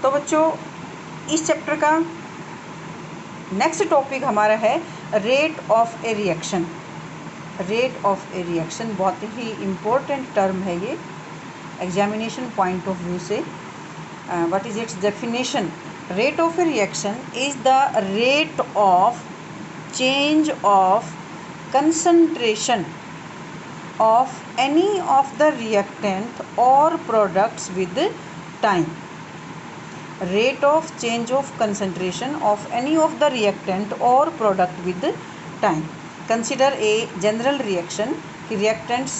तो बच्चों इस चैप्टर का नेक्स्ट टॉपिक हमारा है rate of a reaction. Rate of a reaction बहुत ही इम्पोर्टेंट टर्म है ये एग्जामिनेशन पॉइंट ऑफ व्यू से। What is it's definition? Rate of a reaction is the rate of change of concentration of any of the reactant or products with time. Rate of change of concentration of any of the reactant or product with time. Consider a general reaction कि reactants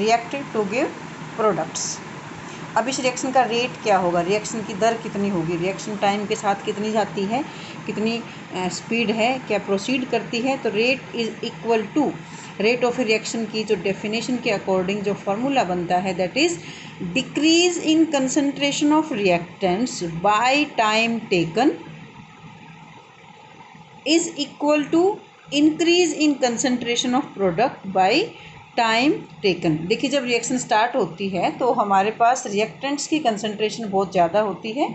reacted to give products. अब इस reaction का rate क्या होगा, reaction की दर कितनी होगी, reaction time के साथ कितनी जाती है, कितनी स्पीड है, क्या प्रोसीड करती है। तो rate is equal to rate of reaction की जो डेफिनेशन के अकॉर्डिंग जो फार्मूला बनता है that is decrease in concentration of reactants by time taken is equal to increase in concentration of product by time taken. देखिए जब reaction start होती है तो हमारे पास रिएक्टेंट्स की कंसंट्रेशन बहुत ज़्यादा होती है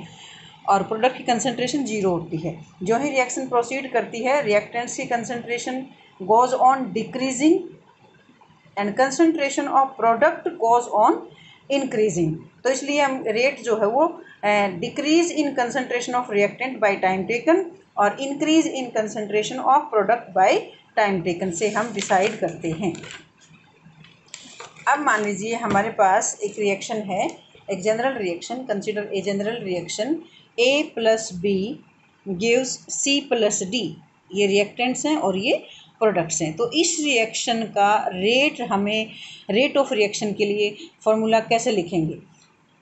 और प्रोडक्ट की कंसंट्रेशन जीरो होती है। जो ही रिएक्शन प्रोसीड करती है रिएक्टेंट्स की concentration goes on decreasing and concentration of product goes on increasing. तो इसलिए हम रेट जो है वो decrease in concentration of reactant by time taken और increase in concentration of product by time taken से हम डिसाइड करते हैं। अब मान लीजिए हमारे पास एक रिएक्शन है, एक general reaction. Consider a general reaction A plus B gives C plus D. ये रिएक्टेंट्स हैं और ये प्रोडक्ट्स हैं। तो इस रिएक्शन का रेट हमें रेट ऑफ रिएक्शन के लिए फॉर्मूला कैसे लिखेंगे?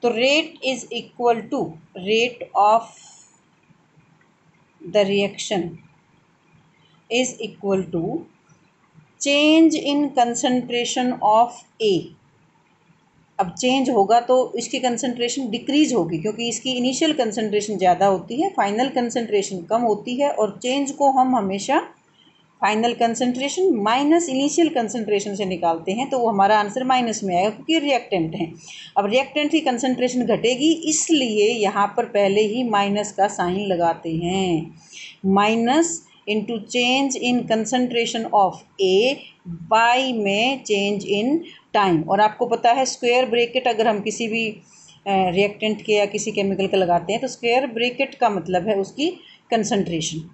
तो rate is equal to rate of the reaction is equal to change in concentration of A. अब चेंज होगा तो इसकी कंसंट्रेशन डिक्रीज होगी क्योंकि इसकी इनिशियल कंसंट्रेशन ज़्यादा होती है, फाइनल कंसंट्रेशन कम होती है। और चेंज को हम हमेशा final concentration minus initial concentration से निकालते हैं, तो वो हमारा आंसर माइनस में आएगा क्योंकि रिएक्टेंट हैं। अब रिएक्टेंट की कंसंट्रेशन घटेगी इसलिए यहाँ पर पहले ही माइनस का साइन लगाते हैं। Minus into change in concentration of A by में चेंज इन टाइम। और आपको पता है स्क्वायर ब्रैकेट अगर हम किसी भी रिएक्टेंट के या किसी केमिकल का लगाते हैं तो स्क्वायर ब्रैकेट का मतलब है उसकी कंसंट्रेशन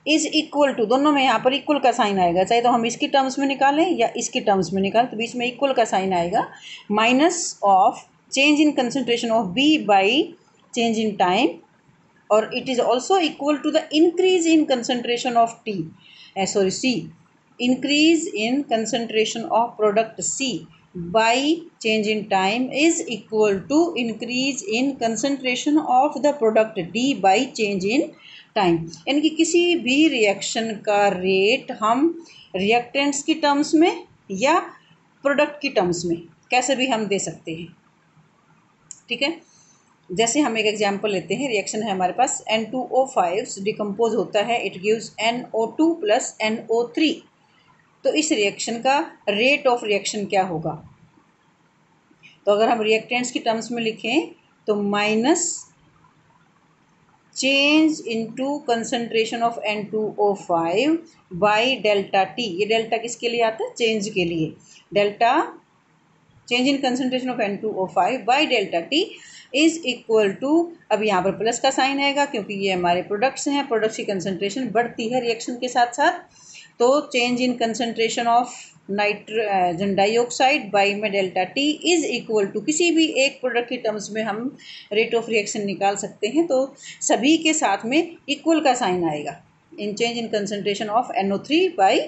इज इक्वल टू, दोनों में यहाँ पर इक्वल का साइन आएगा, चाहे तो हम इसकी टर्म्स में निकालें या इसकी टर्म्स में निकालें तो बीच में इक्वल का साइन आएगा। Minus of change in concentration of B by change in time और it is also equal to the increase in concentration of C, increase in concentration of product C by change in time is equal to increase in concentration of the product D by change in time. यानी कि किसी भी reaction का rate हम reactants की terms में या product की टर्म्स में कैसे भी हम दे सकते हैं। ठीक है, जैसे हम एक एग्जांपल लेते हैं। रिएक्शन है हमारे पास N2O5 डिकम्पोज होता है, it gives NO2 plus NO3। तो इस रिएक्शन का रेट ऑफ रिएक्शन क्या होगा? तो अगर हम रिएक्टेंट्स की टर्म्स में लिखें तो minus change into concentration of N2O5 by delta T. ये डेल्टा किसके लिए आता है? चेंज के लिए। Delta change in concentration of N2O5 by delta T is equal to, अब यहाँ पर प्लस का साइन आएगा क्योंकि ये हमारे प्रोडक्ट्स हैं, प्रोडक्ट्स की कंसंट्रेशन बढ़ती है रिएक्शन के साथ साथ। तो change in concentration of nitrogen dioxide by में delta T is equal to, किसी भी एक प्रोडक्ट की टर्म्स में हम रेट ऑफ रिएक्शन निकाल सकते हैं तो सभी के साथ में इक्वल का साइन आएगा in change in concentration of NO3 by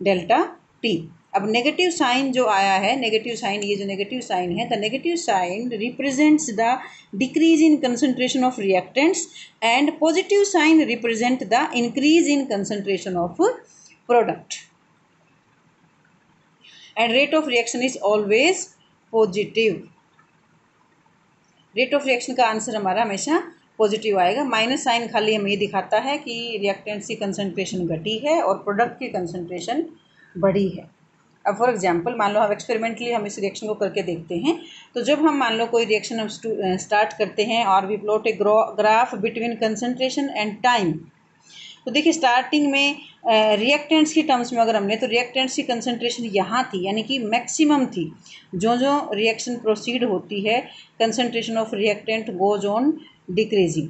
delta T. अब नेगेटिव साइन जो आया है, नेगेटिव साइन, ये जो नेगेटिव साइन है, the negative sign represents the decrease in concentration of reactants and positive sign represent the increase in concentration of product and rate of reaction is always positive. Rate of reaction का answer हमारा हमेशा positive आएगा। Minus sign खाली हमें ये दिखाता है कि रिएक्टेंट्स की कंसंट्रेशन घटी है और प्रोडक्ट की कंसंट्रेशन बढ़ी है। अब फॉर एग्जांपल मान लो हम एक्सपेरिमेंटली हम इस रिएक्शन को करके देखते हैं। तो जब हम मान लो कोई रिएक्शन हम स्टार्ट करते हैं और we plot a graph between concentration and time. तो देखिए स्टार्टिंग में रिएक्टेंट्स की टर्म्स में अगर हमने तो रिएक्टेंट्स की कंसंट्रेशन यहाँ थी यानी कि मैक्सिमम थी। जो जो रिएक्शन प्रोसीड होती है concentration of reactant goes on decreasing,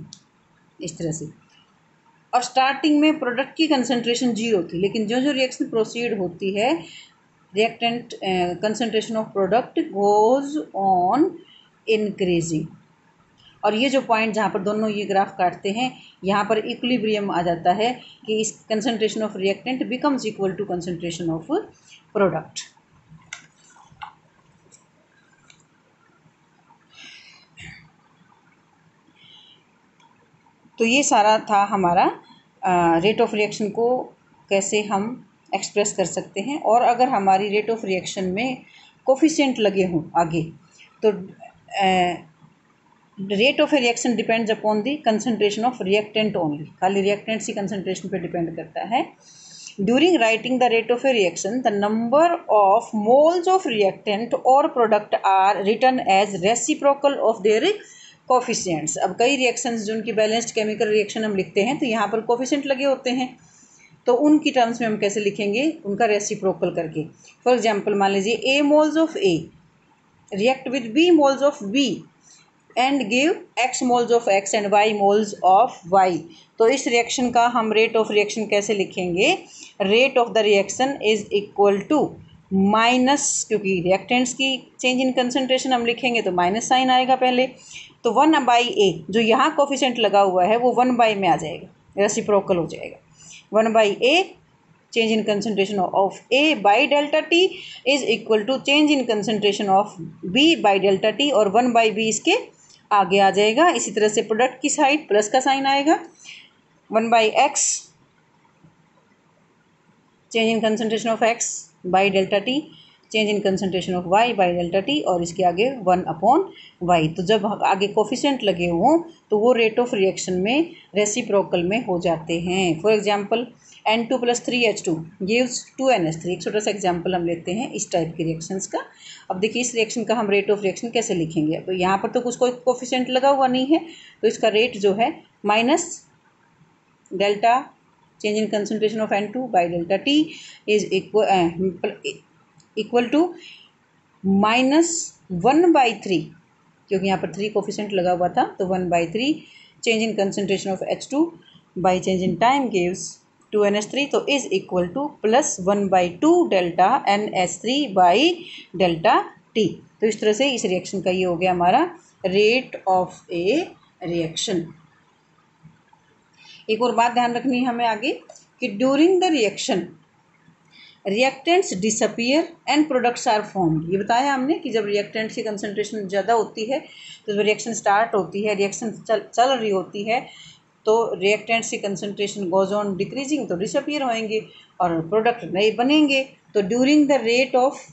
इस तरह से। और स्टार्टिंग में प्रोडक्ट की कंसंट्रेशन 0 थी, लेकिन जो जो रिएक्शन प्रोसीड होती है reactant concentration of product goes on increasing. और ये जो पॉइंट जहाँ पर दोनों ये ग्राफ काटते हैं यहाँ पर इक्विलिब्रियम आ जाता है कि इस concentration of reactant becomes equal to concentration of product. तो ये सारा था हमारा रेट ऑफ रिएक्शन को कैसे हम एक्सप्रेस कर सकते हैं। और अगर हमारी रेट ऑफ रिएक्शन में कोफिशिएंट लगे हों आगे तो rate of reaction depends upon the concentration of reactant only, खाली रिएक्टेंट्स की कंसंट्रेशन पे डिपेंड करता है। During writing the rate of a reaction the number of moles of reactant और product are written as reciprocal of their coefficients. अब कई reactions जो उनकी बैलेंस्ड केमिकल रिएक्शन हम लिखते हैं तो यहाँ पर कोफिशिएंट लगे होते हैं, तो उनकी टर्म्स में हम कैसे लिखेंगे, उनका रेसिप्रोकल करके। फॉर एग्जांपल मान लीजिए A moles of A react with B moles of B and give x moles of x and y moles of y। तो इस रिएक्शन का हम रेट ऑफ रिएक्शन कैसे लिखेंगे, rate of the reaction is equal to minus, क्योंकि reactants की change in concentration हम लिखेंगे तो माइनस साइन आएगा पहले, तो 1/a जो यहाँ कोफिशिएंट लगा हुआ है वो 1/, में आ जाएगा, रेसिप्रोकल हो जाएगा। 1/a change in concentration of A by delta T is equal to change in concentration of B by delta T, और 1/b इसके आगे आ जाएगा। इसी तरह से प्रोडक्ट की साइड प्लस का साइन आएगा, 1/x change in concentration of x by delta T, change in concentration of y by delta T, और इसके आगे 1/y। तो जब आगे कोफिशिएंट लगे हों तो वो रेट ऑफ रिएक्शन में रेसिप्रोकल में हो जाते हैं। For example N2 + 3H2 gives 2NH3। एक छोटा सा एग्जांपल हम लेते हैं इस टाइप के रिएक्शंस का। अब देखिए इस रिएक्शन का हम रेट ऑफ रिएक्शन कैसे लिखेंगे। तो यहाँ पर तो कुछ कोई कोफिशिएंट लगा हुआ नहीं है, तो इसका रेट जो है minus delta change in concentration of N2 by delta T is equal to -1/3, क्योंकि यहाँ पर 3 कोफिशिएंट लगा हुआ था, तो 1/3 change in concentration of H2 by change in time gives 2NH3, तो is equal to +1/2 delta NH3 by delta T. तो इस तरह से इस रिएक्शन का ये हो गया हमारा रेट ऑफ ए रिएक्शन। एक और बात ध्यान रखनी है हमें आगे कि during the reaction reactants disappear and products are formed. ये बताया हमने कि जब रिएक्टेंट्स की कंसंट्रेशन ज़्यादा होती है तो जब रिएक्शन स्टार्ट होती है, रिएक्शन चल रही होती है, तो रिएक्टेंट्स की कंसंट्रेशन गोज ऑन डिक्रीजिंग, तो डिसअपियर होएंगे और प्रोडक्ट नए बनेंगे। तो during the rate of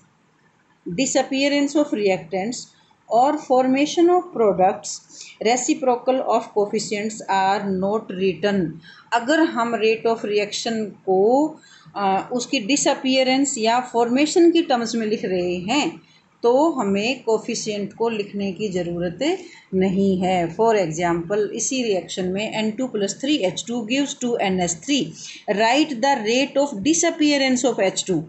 disappearance of reactants और formation of products reciprocal of coefficients are not written. अगर हम रेट ऑफ रिएक्शन को उसकी डिसअपियरेंस या फॉर्मेशन की टर्म्स में लिख रहे हैं तो हमें कोफिशिएंट को लिखने की ज़रूरत नहीं है। फॉर एग्जांपल इसी रिएक्शन में N2 + 3H2 gives 2NH3, right the rate of disappearance of H2।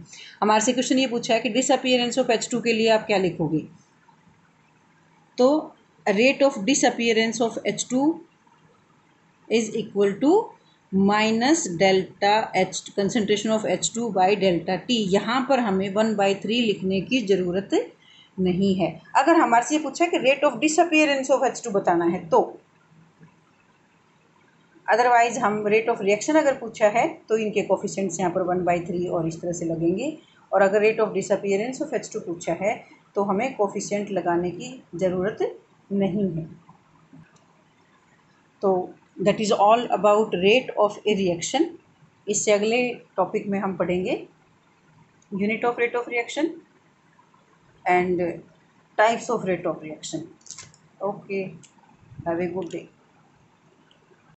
हमारे से क्वेश्चन ये पूछा है कि डिसअपियरेंस ऑफ H2 के लिए आप क्या लिखोगे, तो rate of disappearance of H2 is equal to minus delta H concentration of H2 by delta T. यहाँ पर हमें 1/3 लिखने की ज़रूरत नहीं है। अगर हमारे से ये पूछा है कि rate of disappearance of H2 बताना है तो, अदरवाइज हम रेट ऑफ रिएक्शन अगर पूछा है तो इनके कोफिशिएंट्स यहाँ पर 1/3 और इस तरह से लगेंगे, और अगर rate of disappearance of H2 पूछा है तो हमें कोफिशिएंट लगाने की ज़रूरत नहीं है। तो that is all about rate of a reaction. इससे अगले टॉपिक में हम पढ़ेंगे unit of rate of reaction and types of rate of reaction. Okay, have a good day.